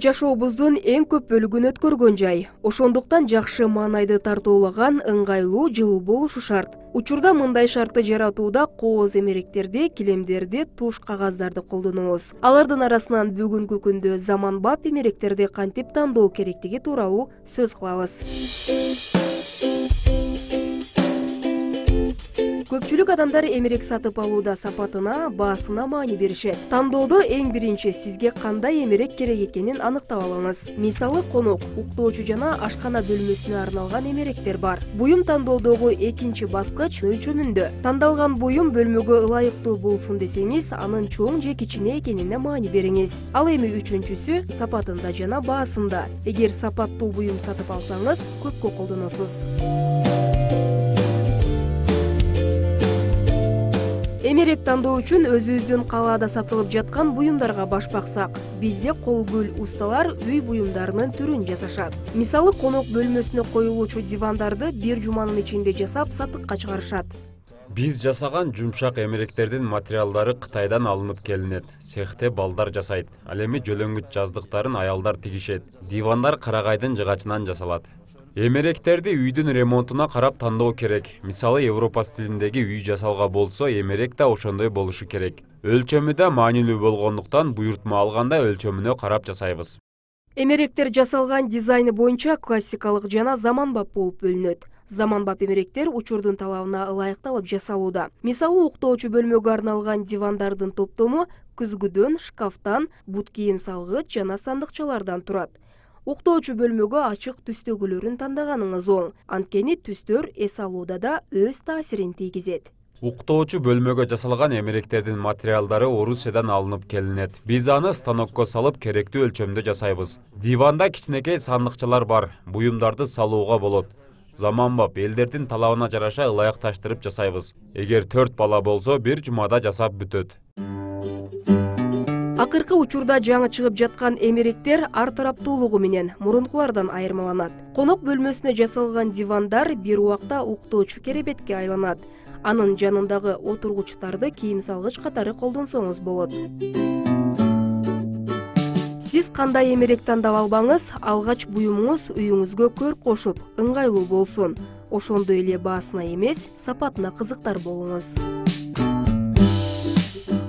жашообуздун эң көп бөлүгүн өткөргөн жай. Ошондуктан жакшы маанайды тартуулаган, ыңгайлуу, жылуу болушу шарт. Учурда мындай шартты жаратууда кооз эмеректерди, килемдерди, туш кагаздарды колдонобуз. Алардын арасынан бүгүнкү күндө заманбап эмеректерди кантип тандоо керектиги тууралуу сөз кылабыз. Көпчүлүк адамдар эмерек сатып алууда сапатына, баасына маани беришет. Тандоодо эң биринчи сизге кандай эмерек керек экенин аныктап алыңыз. Мисалы, конок, уктоочу жана ашкана бөлмөсүнө арналган эмеректер бар. Буюм тандоодогу экинчи баскыч өлчөмүндө. Тандалган буюм бөлмөгө ылайыктуу болсун десеңиз, анын чоң же кичине экенине маани бериңиз. Ал эми үчүнчүсү сапатында жана баасында. Эгер сапаттуу буюм сатып алсаңыз, көпкө колдоносуз. Эмерек тандоо үчүн өзүбүздүн калаада сатылып жаткан буюмдарга баш баксак, бизде колгүл усталар үй буюмдарынын түрүн жасашат. Мисалы, конок бөлмөсүнө коюлуучу дивандарды бир жуманын ичинде жасап сатыкка чыгарышат. Биз жасаган жумшак эмеректердин материалдары Кытайдан алынып келинет. Цехте балдар жасайт. Ал эми жөлөңгүт жаздыктарын аялдар тигишет. Дивандар карагайдын жыгачынан жасалат. Эмеректерди үйдүн ремонтуна карап тандоо керек. Мисалы, Европа стилиндеги үй жасалга болсо, эмерек да ошондой болушу керек. Өлчөмү да маанилүү болгондуктан буйртма алганда өлчөмүнө карап жасайбыз. Эмеректер жасалган дизайны боюнча классикалык жана заманбап болуп бөлүнөт. Заманбап эмеректер учурдун талабына ылайыкталып жасалууда. Мисалы, уктоочу бөлмөгө арналган дивандардын топтому күзгүдөн, шкафтан, бут кийим салгыч жана сандыкчалардан турат. Уктоочу бөлмөгө ачык түстөгүлөрүн тандаганыңыз оң. Анткени түстөр эс алууда да өз таасирин тийгизет. Уктоочу бөлмөгө жасалган эмеректердин материалдары Орусиядан алынып келинет. Биз аны станокко салып керектүү өлчөмдө жасайбыз. Диванда кичинекей сандыкчалар бар. Буюмдарды салууга болот. Заманбап, элдердин талабына жараша ылайыкташтырып жасайбыз. Эгер 4 бала болсо, бир жумада жасап бүтөт. Акыркы учурда жаңы чыгып жаткан эмеректер ар тараптуулугу менен мурункулардан айырмаланат. Конок бөлмөсүнө жасалган дивандар бир убакта уктоочу керебетке айланат. Анын жанындагы отургучтарды кийим салгыч катары колдонсоңуз болот. Сиз кандай эмерек тандап албаңыз, алгач буюмуңуз үйүңүзгө көр кошуп, ыңгайлуу болсун. Ошондой эле баасына эмес, сапатына кызыктар болуңуз.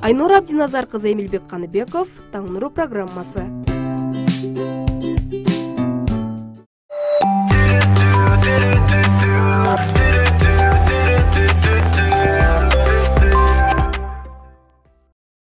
Айнура Абдиназар кызы, Эмилбек Каныбеков, Таң нуру программасы.